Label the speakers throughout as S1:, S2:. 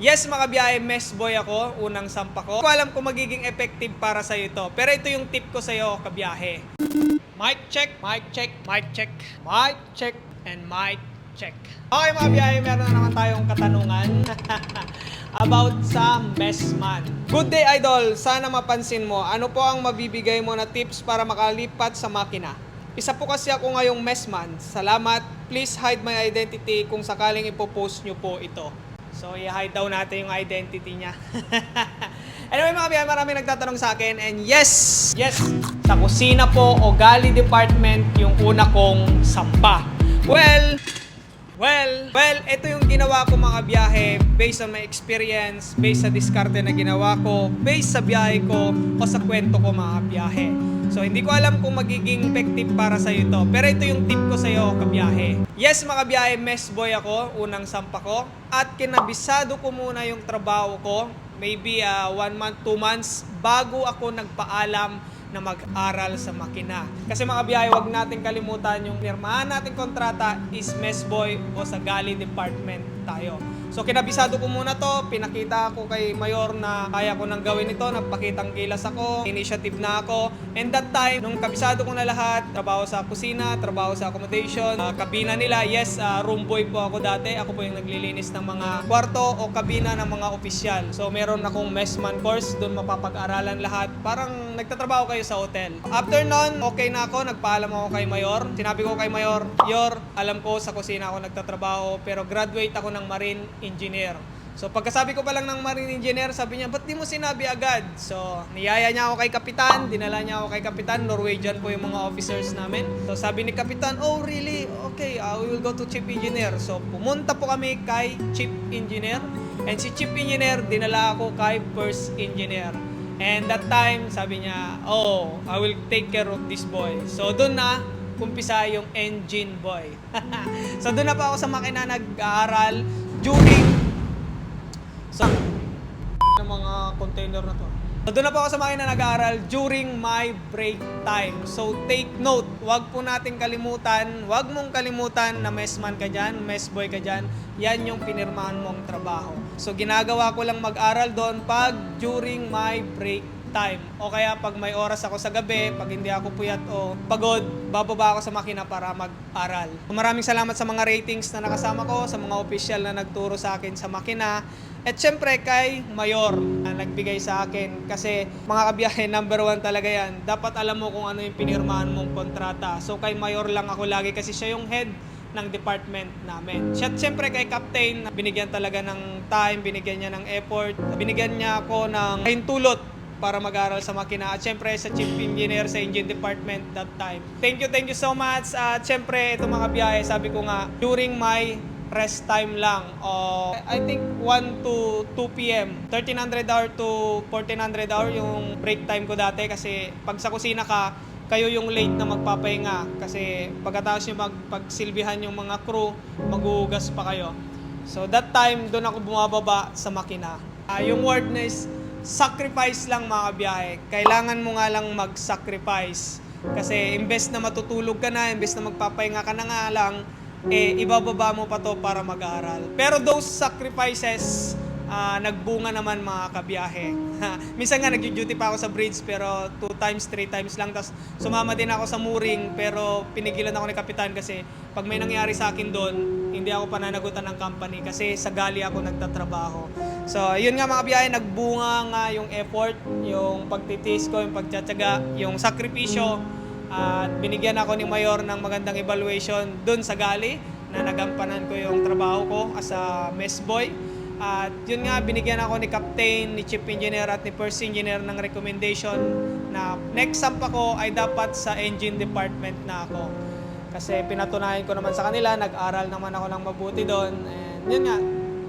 S1: Yes mga biyahe, mess boy ako, unang sampa ko. Hindi ko alam kung magiging effective para sa'yo ito. Pero ito yung tip ko sa'yo, kabiyahe. Mic check, mic check, mic check, mic check, and mic check. Okay mga biyahe, meron na naman tayong katanungan about sa messman. Good day idol, sana mapansin mo, ano po ang mabibigay mo na tips para makalipat sa makina? Isa po kasi ako ngayong messman. Salamat, please hide my identity kung sakaling ipopost nyo po ito. So, i-hide daw natin yung identity niya. Anyway mga biyahe, marami nagtatanong sa akin. And yes, sa kusina po o galley department yung una kong sampa. Well, ito yung ginawa ko mga biyahe based on my experience, based sa diskarte na ginawa ko, based sa biyahe ko o sa kwento ko mga biyahe. So, hindi ko alam kung magiging effective para sa'yo ito. Pero ito yung tip ko sa'yo, kabiyahe. Yes, mga biyahe, mess boy ako, unang sampa ko. At kinabisado ko muna yung trabaho ko. Maybe 1 month, 2 months, bago ako nagpaalam na mag-aral sa makina. Kasi mga biyahe, wag natin kalimutan yung pirmahan nating kontrata is mess boy o sa galley department tayo. So kinabisado ko muna to, pinakita ko kay Mayor na kaya ko nang gawin ito, nagpakitang gilas ako, initiative na ako. And that time, nung kabisado ko na lahat, trabaho sa kusina, trabaho sa accommodation, kabina nila, yes, room boy po ako dati. Ako po yung naglilinis ng mga kwarto o kabina ng mga opisyal. So meron akong messman course, doon mapapag-aralan lahat. Parang nagtatrabaho kayo sa hotel. After nun, okay na ako, nagpaalam ako kay Mayor. Sinabi ko kay Mayor, Yor, alam ko sa kusina ako nagtatrabaho, pero graduate ako ng Marine Engineer. So pagkasabi ko pa lang ng Marine Engineer, sabi niya, ba't di mo sinabi agad? So niyaya niya ako kay Kapitan, dinala niya ako kay Kapitan, Norwegian po yung mga officers namin. So sabi ni Kapitan, oh really? Okay, we will go to Chief Engineer. So pumunta po kami kay Chief Engineer. And si Chief Engineer, dinala ako kay First Engineer. And that time, sabi niya, oh, I will take care of this boy. So doon na, kumpisa yung engine boy. So doon na pa ako sa makina nag-aaral during sa ng mga container na to. So doon na po ako sa makina nag-aaral during my break time. So take note, wag po nating kalimutan, wag mong kalimutan na messman ka dyan, mess boy ka dyan, yan yung pinirmahan mong trabaho. So ginagawa ko lang mag-aral doon pag during my break time. O kaya pag may oras ako sa gabi, pag hindi ako puyat o pagod, bababa ako sa makina para mag-aral. Maraming salamat sa mga ratings na nakasama ko, sa mga official na nagturo sa akin sa makina. At syempre kay Mayor na nagbigay sa akin kasi mga kabiyahe, number 1 talaga yan. Dapat alam mo kung ano yung pinirmahan mong kontrata. So kay Mayor lang ako lagi kasi siya yung head ng department namin. Siyempre kay Captain, binigyan talaga ng time, binigyan niya ng effort, binigyan niya ako ng hintulot para mag-aral sa makina. At syempre sa Chief Engineer sa Engine Department that time. Thank you so much. At syempre itong mga biyahe, sabi ko nga, during my rest time lang. I think 1 to 2 p.m. 1300 hour to 1400 hour yung break time ko dati kasi pag sa kusina ka, kayo yung late na magpapahinga kasi pagkatapos nyo magpagsilbihan yung mga crew, maghuhugas pa kayo. So that time, doon ako bumababa sa makina. Yung word na is sacrifice lang mga kabiyahe. Kailangan mo nga lang mag-sacrifice. Kasi imbes na matutulog ka na, imbes na magpapahinga ka na nga lang, ibababa mo pa to para mag-aaral. Pero those sacrifices, nagbunga naman mga kabiyahe. Minsan nga nag-duty pa ako sa bridge pero 2 times, 3 times lang. Tapos sumama din ako sa mooring pero pinigilan ako ni Kapitan kasi pag may nangyari sa akin doon, hindi ako pananagutan ng company kasi sa gali ako nagtatrabaho. So yun nga mga biyahe, nagbunga nga yung effort, yung pagtitiis ko, yung pagtsatsaga, yung sakripisyo. At binigyan ako ni Mayor ng magandang evaluation doon sa gali na nagampanan ko yung trabaho ko as a mess boy. At yun nga, binigyan ako ni Captain, ni Chief Engineer at ni First Engineer ng recommendation na next sampa ko ay dapat sa Engine Department na ako. Kasi pinatunayan ko naman sa kanila, nag-aral naman ako ng mabuti doon. And yun nga,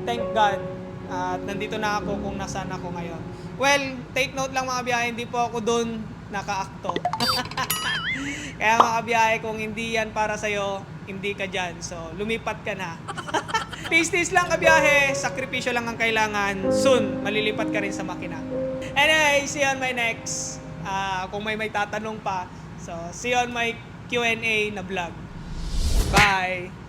S1: thank God. At nandito na ako kung nasaan ako ngayon. Well, take note lang mga biyahe, hindi po ako doon naka-akto. Kaya mga biyahe, kung hindi yan para sa'yo, hindi ka dyan. So, lumipat ka na. Taste lang kabiyahe, sakripisyo lang ang kailangan. Soon, malilipat ka rin sa makina. Anyway, see you on my next. Kung may tatanong pa. So, see you on my Q&A na vlog. Bye!